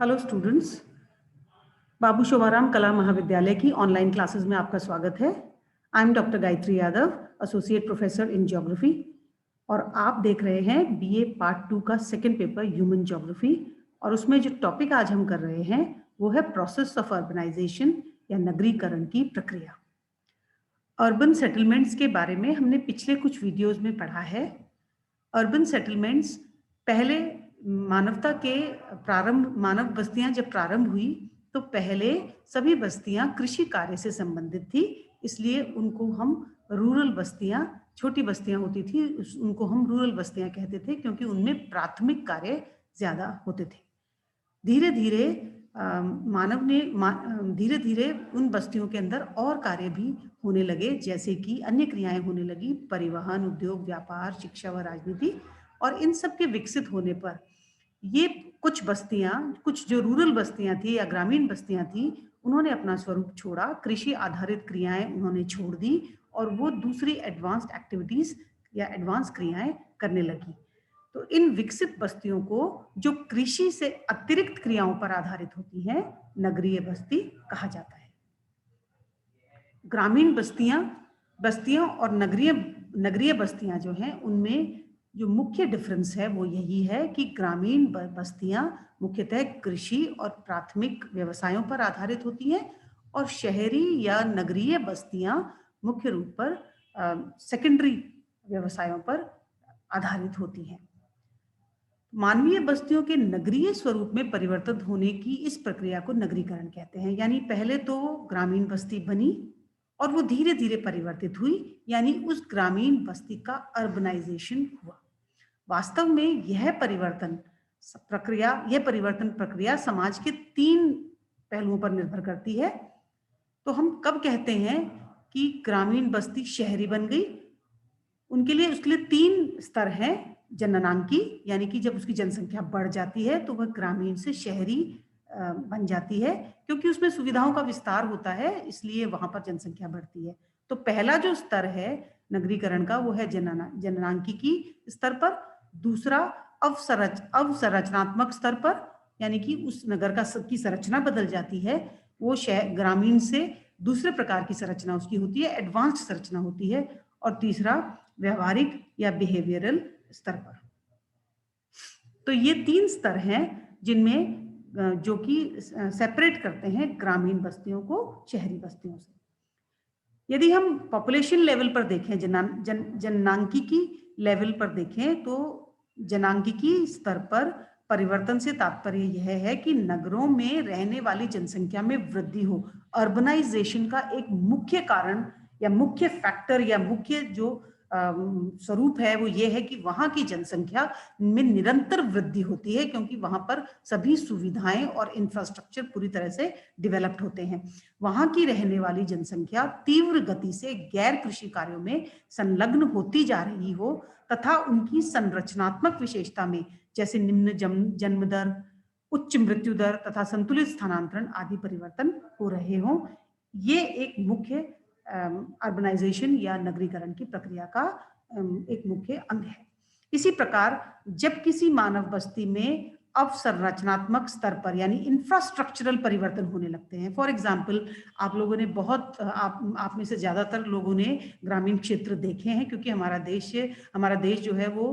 Hello students, बाबू शोभाराम कला महाविद्यालय की ऑनलाइन क्लासेस में आपका स्वागत है। I am doctor Gayatri Yadav, associate professor in geography, और आप देख रहे हैं बीए पार्ट 2 का सेकंड पेपर ह्यूमन ज्योग्राफी। और उसमें जो टॉपिक आज हम कर रहे हैं वो है प्रोसेस ऑफ अर्बनाइजेशन या नगरीकरण की प्रक्रिया। अर्बन सेटलमेंट्स के बारे में हमने पिछले कुछ वीडियोज में पढ़ा है। अर्बन सेटलमेंट्स पहले मानवता के मानव बस्तियां जब प्रारंभ हुई तो पहले सभी बस्तियां कृषि कार्य से संबंधित थी, इसलिए उनको हम रूरल बस्तियां, छोटी बस्तियां होती थी उनको हम रूरल बस्तियां कहते थे, क्योंकि उनमें प्राथमिक कार्य ज्यादा होते थे। धीरे धीरे मानव ने धीरे धीरे उन बस्तियों के अंदर और कार्य भी होने लगे, जैसे कि अन्य क्रियाएं होने लगी, परिवहन, उद्योग, व्यापार, शिक्षा व राजनीति। और इन सब के विकसित होने पर ये कुछ बस्तियां, कुछ जो रूरल बस्तियां थी या ग्रामीण बस्तियां थी, उन्होंने अपना स्वरूप छोड़ा, कृषि आधारित क्रियाएं उन्होंने छोड़ दी और वो दूसरी एडवांस्ड एक्टिविटीज या एडवांस क्रियाएं करने लगी। तो इन विकसित बस्तियों को जो कृषि से अतिरिक्त क्रियाओं पर आधारित होती हैं, नगरीय बस्ती कहा जाता है। ग्रामीण बस्तियां और नगरीय बस्तियां जो हैं, उनमें जो मुख्य डिफरेंस है वो यही है कि ग्रामीण बस्तियां मुख्यतः कृषि और प्राथमिक व्यवसायों पर आधारित होती हैं और शहरी या नगरीय बस्तियां मुख्य रूप पर सेकेंडरी व्यवसायों पर आधारित होती हैं। मानवीय बस्तियों के नगरीय स्वरूप में परिवर्तित होने की इस प्रक्रिया को नगरीकरण कहते हैं। यानी पहले तो ग्रामीण बस्ती बनी और वो धीरे धीरे परिवर्तित हुई, यानी उस ग्रामीण बस्ती का अर्बनाइजेशन हुआ। वास्तव में यह परिवर्तन प्रक्रिया समाज के 3 पहलुओं पर निर्भर करती है। तो हम कब कहते हैं कि ग्रामीण बस्ती शहरी बन गई? उसके लिए 3 स्तर हैं। जननांकी, यानी कि जब उसकी जनसंख्या बढ़ जाती है तो वह ग्रामीण से शहरी बन जाती है, क्योंकि उसमें सुविधाओं का विस्तार होता है, इसलिए वहां पर जनसंख्या बढ़ती है। तो पहला जो स्तर है नगरीकरण का वो है जननांकिकी स्तर पर। दूसरा अवसंरचनात्मक स्तर पर, यानी कि उस नगर की संरचना बदल जाती है, वो ग्रामीण से दूसरे प्रकार की संरचना उसकी होती है, एडवांस्ड संरचना होती है। और तीसरा व्यवहारिक या बिहेवियरल स्तर पर। तो ये 3 स्तर हैं जिनमें जो कि सेपरेट करते हैं ग्रामीण बस्तियों को शहरी बस्तियों से। यदि हम पॉपुलेशन लेवल पर देखें, जननांकिकी लेवल पर देखें, तो जनांकिकी स्तर पर परिवर्तन से तात्पर्य यह है कि नगरों में रहने वाली जनसंख्या में वृद्धि हो। अर्बनाइजेशन का एक मुख्य कारण या मुख्य फैक्टर या मुख्य जो स्वरूप है वो ये है कि वहां की जनसंख्या में निरंतर वृद्धि होती है, क्योंकि वहां पर सभी सुविधाएं और इंफ्रास्ट्रक्चर पूरी तरह से डेवलप्ड होते हैं। वहां की रहने वाली जनसंख्या तीव्र गति से गैर कृषि कार्यों में संलग्न होती जा रही हो तथा उनकी संरचनात्मक विशेषता में, जैसे निम्न जन्म दर, उच्च मृत्यु दर तथा संतुलित स्थानांतरण आदि परिवर्तन हो रहे हों। ये एक मुख्य अर्बनाइजेशन या नगरीकरण की प्रक्रिया का एक मुख्य अंग है। इसी प्रकार जब किसी मानव बस्ती में अवसंरचनात्मक स्तर पर यानी इंफ्रास्ट्रक्चरल परिवर्तन होने लगते हैं, फॉर एग्जाम्पल आप लोगों ने आप में से ज्यादातर लोगों ने ग्रामीण क्षेत्र देखे हैं, क्योंकि हमारा देश जो है वो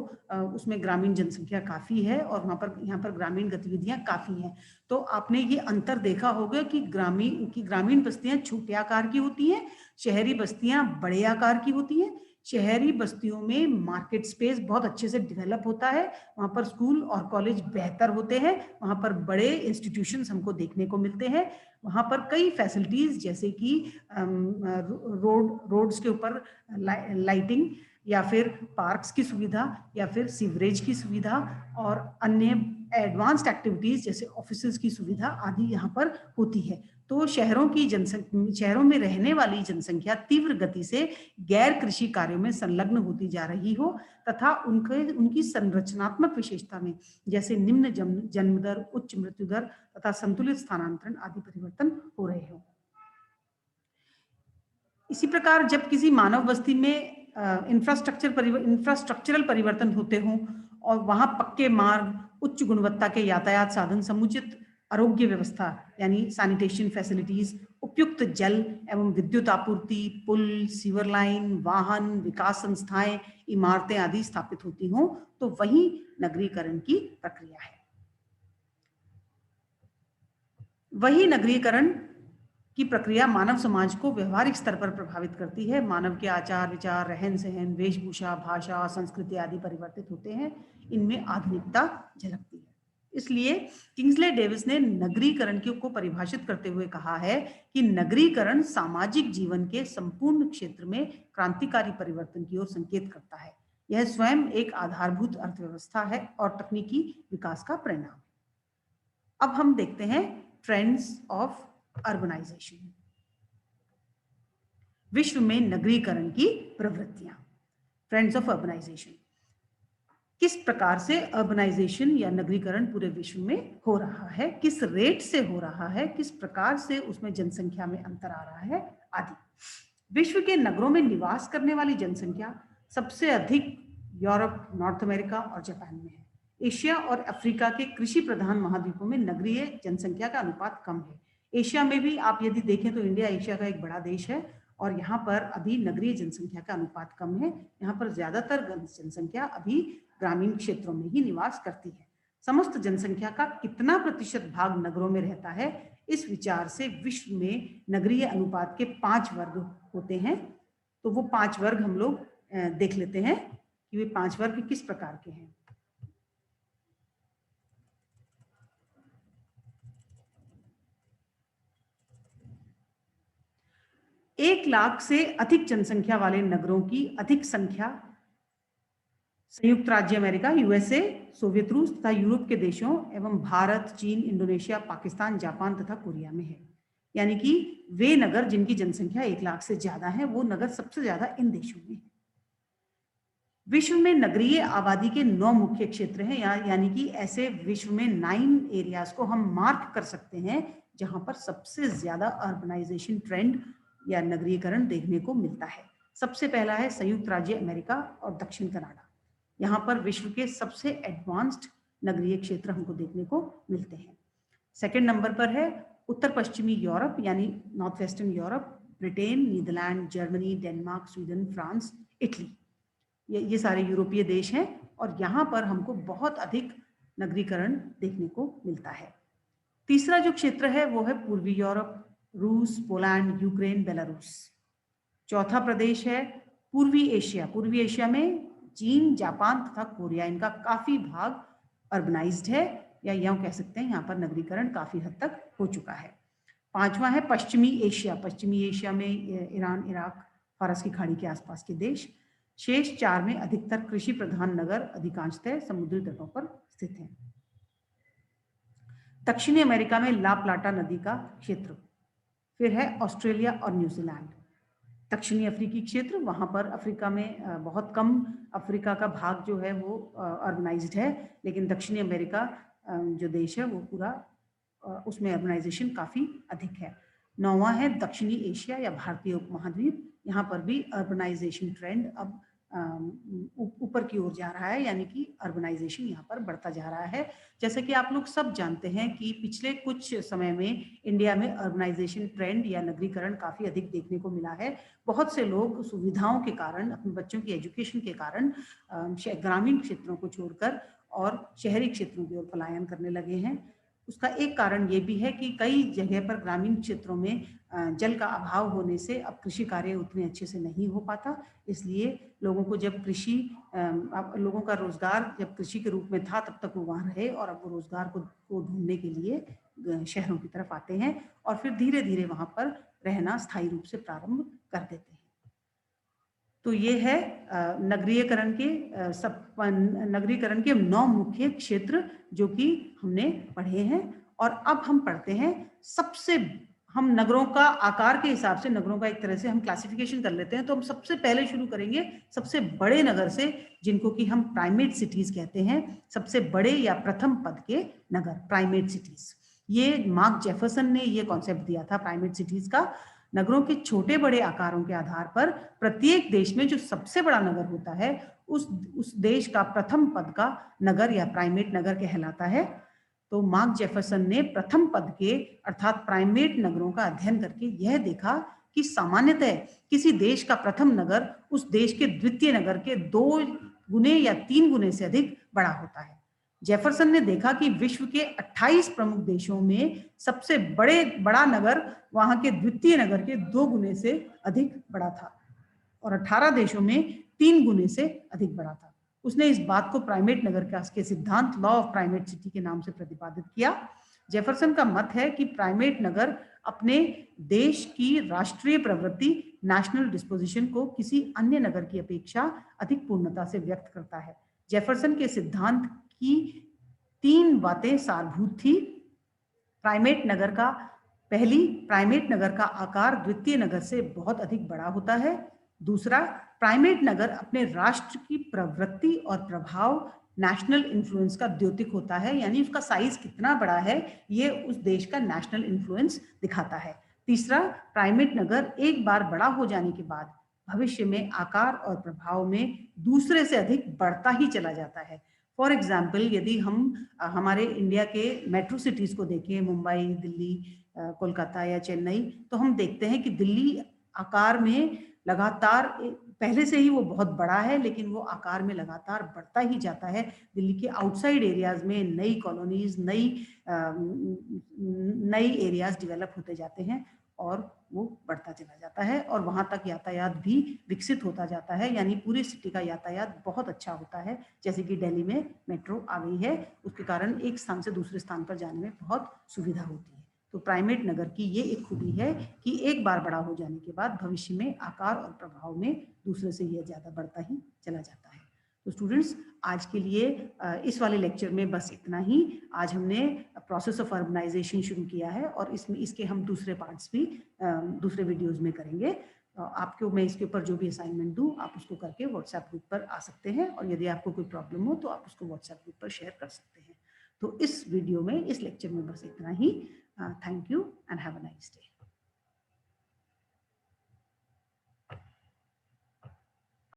उसमें ग्रामीण जनसंख्या काफी है और यहाँ पर ग्रामीण गतिविधियां काफी हैं। तो आपने ये अंतर देखा होगा कि ग्रामीण बस्तियां छोटे आकार की होती हैं, शहरी बस्तियां बड़े आकार की होती हैं। शहरी बस्तियों में मार्केट स्पेस बहुत अच्छे से डेवलप होता है, वहां पर स्कूल और कॉलेज बेहतर होते हैं, वहां पर बड़े इंस्टीट्यूशंस हमको देखने को मिलते हैं, वहां पर कई फैसिलिटीज जैसे कि रोड्स के ऊपर लाइटिंग या फिर पार्क्स की सुविधा या फिर सीवरेज की सुविधा और अन्य एडवांस्ड एक्टिविटीज जैसे ऑफिसेज की सुविधा आदि यहाँ पर होती है। तो शहरों में रहने वाली जनसंख्या तीव्र गति से गैर कृषि कार्यों में संलग्न होती जा रही हो तथा उनकी संरचनात्मक विशेषता में, जैसे निम्न जन्म दर, उच्च मृत्यु दर तथा संतुलित स्थानांतरण आदि परिवर्तन हो रहे हो। इसी प्रकार जब किसी मानव बस्ती में इंफ्रास्ट्रक्चरल परिवर्तन होते हों और वहां पक्के मार्ग, उच्च गुणवत्ता के यातायात साधन, समुचित आरोग्य व्यवस्था यानी सैनिटेशन फैसिलिटीज, उपयुक्त जल एवं विद्युत आपूर्ति, पुल, सीवर लाइन, वाहन, विकास संस्थाएं, इमारतें आदि स्थापित होती हों, तो वही नगरीकरण की प्रक्रिया है। वही नगरीकरण की प्रक्रिया मानव समाज को व्यवहारिक स्तर पर प्रभावित करती है। मानव के आचार विचार, रहन सहन, वेशभूषा, भाषा, संस्कृति आदि परिवर्तित होते हैं। इनमें आधुनिकता झलकती है। इसलिए किंग्सले डेविस ने नगरीकरण को परिभाषित करते हुए कहा है कि नगरीकरण सामाजिक जीवन के संपूर्ण क्षेत्र में क्रांतिकारी परिवर्तन की ओर संकेत करता है। यह स्वयं एक आधारभूत अर्थव्यवस्था है और तकनीकी विकास का परिणाम। अब हम देखते हैं ट्रेंड्स ऑफ अर्बनाइजेशन, विश्व में नगरीकरण की प्रवृत्तियां। ट्रेंड्स ऑफ अर्बनाइजेशन, किस प्रकार से अर्बनाइजेशन या नगरीकरण पूरे विश्व में हो रहा है, किस रेट से हो रहा है, किस प्रकार से उसमें जनसंख्या में अंतर आ रहा है आदि। विश्व के नगरों में निवास करने वाली जनसंख्या सबसे अधिक यूरोप, नॉर्थ अमेरिका और जापान में है। एशिया और अफ्रीका के कृषि प्रधान महाद्वीपों में नगरीय जनसंख्या का अनुपात कम है। एशिया में भी आप यदि देखें तो इंडिया एशिया का एक बड़ा देश है और यहाँ पर अभी नगरीय जनसंख्या का अनुपात कम है। यहाँ पर ज्यादातर जनसंख्या अभी ग्रामीण क्षेत्रों में ही निवास करती है। समस्त जनसंख्या का कितना प्रतिशत भाग नगरों में रहता है, इस विचार से विश्व में नगरीय अनुपात के 5 वर्ग होते हैं। तो वो 5 वर्ग हम लोग देख लेते हैं कि वे 5 वर्ग किस प्रकार के हैं। एक लाख से अधिक जनसंख्या वाले नगरों की अधिक संख्या संयुक्त राज्य अमेरिका, यूएसए, सोवियत रूस तथा यूरोप के देशों एवं भारत, चीन, इंडोनेशिया, पाकिस्तान, जापान तथा कोरिया में है। यानी कि वे नगर जिनकी जनसंख्या 1 लाख से ज्यादा है, वो नगर सबसे ज्यादा इन देशों में है। विश्व में नगरीय आबादी के 9 मुख्य क्षेत्र हैं, यानी कि ऐसे विश्व में 9 एरियाज को हम मार्क कर सकते हैं जहां पर सबसे ज्यादा अर्बनाइजेशन ट्रेंड या नगरीकरण देखने को मिलता है। सबसे पहला है संयुक्त राज्य अमेरिका और दक्षिण कनाडा। यहाँ पर विश्व के सबसे एडवांस्ड नगरीय क्षेत्र हमको देखने को मिलते हैं। सेकंड नंबर पर है उत्तर पश्चिमी यूरोप यानी north western Europe, Britain, Netherland, Germany, Denmark, Sweden, France, Italy. ये सारे यूरोपीय देश हैं और यहाँ पर हमको बहुत अधिक नगरीकरण देखने को मिलता है। तीसरा जो क्षेत्र है वो है पूर्वी यूरोप, रूस, पोलैंड, यूक्रेन, बेलारूस। चौथा प्रदेश है पूर्वी एशिया। पूर्वी एशिया में चीन, जापान तथा कोरिया, इनका काफी भाग अर्बनाइज्ड है या यूं कह सकते हैं यहाँ पर नगरीकरण काफी हद तक हो चुका है। पांचवा है पश्चिमी एशिया। पश्चिमी एशिया में ईरान, इराक, फारस की खाड़ी के आसपास के देश। शेष 4 में अधिकतर कृषि प्रधान नगर अधिकांशतः समुद्री तटों पर स्थित हैं। दक्षिणी अमेरिका में ला प्लाटा नदी का क्षेत्र, फिर है ऑस्ट्रेलिया और न्यूजीलैंड। दक्षिणी अफ्रीकी क्षेत्र, वहां पर अफ्रीका में बहुत कम अफ्रीका का भाग जो है वो अर्बनाइज्ड है, लेकिन दक्षिणी अमेरिका जो देश है वो पूरा उसमें अर्बनाइजेशन काफी अधिक है। 9वां है दक्षिणी एशिया या भारतीय उपमहाद्वीप। यहाँ पर भी अर्बनाइजेशन ट्रेंड अब ऊपर की ओर जा रहा है, यानी कि अर्बनाइजेशन यहाँ पर बढ़ता जा रहा है। जैसे कि आप लोग सब जानते हैं कि पिछले कुछ समय में इंडिया में अर्बनाइजेशन ट्रेंड या नगरीकरण काफी अधिक देखने को मिला है। बहुत से लोग सुविधाओं के कारण, अपने बच्चों की एजुकेशन के कारण ग्रामीण क्षेत्रों को छोड़कर और शहरी क्षेत्रों की ओर पलायन करने लगे हैं। उसका एक कारण ये भी है कि कई जगह पर ग्रामीण क्षेत्रों में जल का अभाव होने से अब कृषि कार्य उतने अच्छे से नहीं हो पाता। इसलिए लोगों को जब लोगों का रोजगार जब कृषि के रूप में था तब तक वो वहाँ रहे, और अब वो रोजगार को ढूंढने के लिए शहरों की तरफ आते हैं और फिर धीरे धीरे वहाँ पर रहना स्थायी रूप से प्रारंभ कर देते हैं। तो ये है नगरीकरण के 9 मुख्य क्षेत्र जो कि हमने पढ़े हैं। और अब हम पढ़ते हैं हम नगरों का आकार के हिसाब से नगरों का एक तरह से हम क्लासिफिकेशन कर लेते हैं। तो हम सबसे पहले शुरू करेंगे सबसे बड़े नगर से, जिनको कि हम प्राइमेट सिटीज कहते हैं। सबसे बड़े या प्रथम पद के नगर, प्राइमेट सिटीज। ये मार्क जेफरसन ने ये कॉन्सेप्ट दिया था प्राइमेट सिटीज का। नगरों के छोटे बड़े आकारों के आधार पर प्रत्येक देश में जो सबसे बड़ा नगर होता है उस देश का प्रथम पद का नगर या प्राइमेट नगर कहलाता है। तो मार्क जेफरसन ने प्रथम पद के अर्थात प्राइमेट नगरों का अध्ययन करके यह देखा कि सामान्यतः किसी देश का प्रथम नगर उस देश के द्वितीय नगर के 2 गुने या 3 गुने से अधिक बड़ा होता है। जेफरसन ने देखा कि विश्व के 28 प्रमुख देशों में सबसे बड़ा नगर वहां के द्वितीय नगर के 2 गुने से अधिक बड़ा था और 18 देशों में 3 गुने से अधिक बड़ा था। उसने इस बात को प्राइमेट नगर के सिद्धांत लॉ ऑफ प्राइमेट सिटी के नाम से प्रतिपादित किया। जेफरसन का मत है कि प्राइमेट नगर अपने देश की राष्ट्रीय प्रवृत्ति नेशनल डिस्पोजिशन को किसी अन्य नगर की अपेक्षा अधिक पूर्णता से व्यक्त करता है। जेफरसन के सिद्धांत की 3 बातें सारभूत थी। प्राइमेट नगर का आकार द्वितीय नगर से बहुत अधिक बड़ा होता है। दूसरा, प्राइमेट नगर अपने राष्ट्र की प्रवृत्ति और प्रभाव नेशनल इन्फ्लुएंस का द्योतक होता है, यानी उसका साइज कितना बड़ा है ये उस देश का नेशनल इन्फ्लुएंस दिखाता है। तीसरा, प्राइमेट नगर एक बार बड़ा हो जाने के बाद भविष्य में आकार और प्रभाव में दूसरे से अधिक बढ़ता ही चला जाता है। फॉर एग्जाम्पल, यदि हम हमारे इंडिया के मेट्रो सिटीज को देखें, मुंबई, दिल्ली, कोलकाता या चेन्नई, तो हम देखते हैं कि दिल्ली आकार में लगातार पहले से ही वो बहुत बड़ा है, लेकिन वो आकार में लगातार बढ़ता ही जाता है। दिल्ली के आउटसाइड एरियाज में नई कॉलोनीज, नई एरियाज डेवलप होते जाते हैं और वो बढ़ता चला जाता है और वहां तक यातायात भी विकसित होता जाता है, यानी पूरी सिटी का यातायात बहुत अच्छा होता है। जैसे कि दिल्ली में मेट्रो आ गई है, उसके कारण एक स्थान से दूसरे स्थान पर जाने में बहुत सुविधा होती है। तो प्राइमेट नगर की ये एक खूबी है कि एक बार बड़ा हो जाने के बाद भविष्य में आकार और प्रभाव में दूसरे से यह ज्यादा बढ़ता ही चला जाता है। तो स्टूडेंट्स, आज के लिए इस वाले लेक्चर में बस इतना ही। आज हमने प्रोसेस ऑफ अर्बनाइजेशन शुरू किया है और इसमें इसके हम दूसरे पार्ट्स भी दूसरे वीडियोस में करेंगे। आपको मैं इसके ऊपर जो भी असाइनमेंट दूं, आप उसको करके व्हाट्सएप ग्रुप पर आ सकते हैं और यदि आपको कोई प्रॉब्लम हो तो आप उसको व्हाट्सएप ग्रुप पर शेयर कर सकते हैं। तो इस वीडियो में, इस लेक्चर में बस इतना ही। Thank you and have a nice day.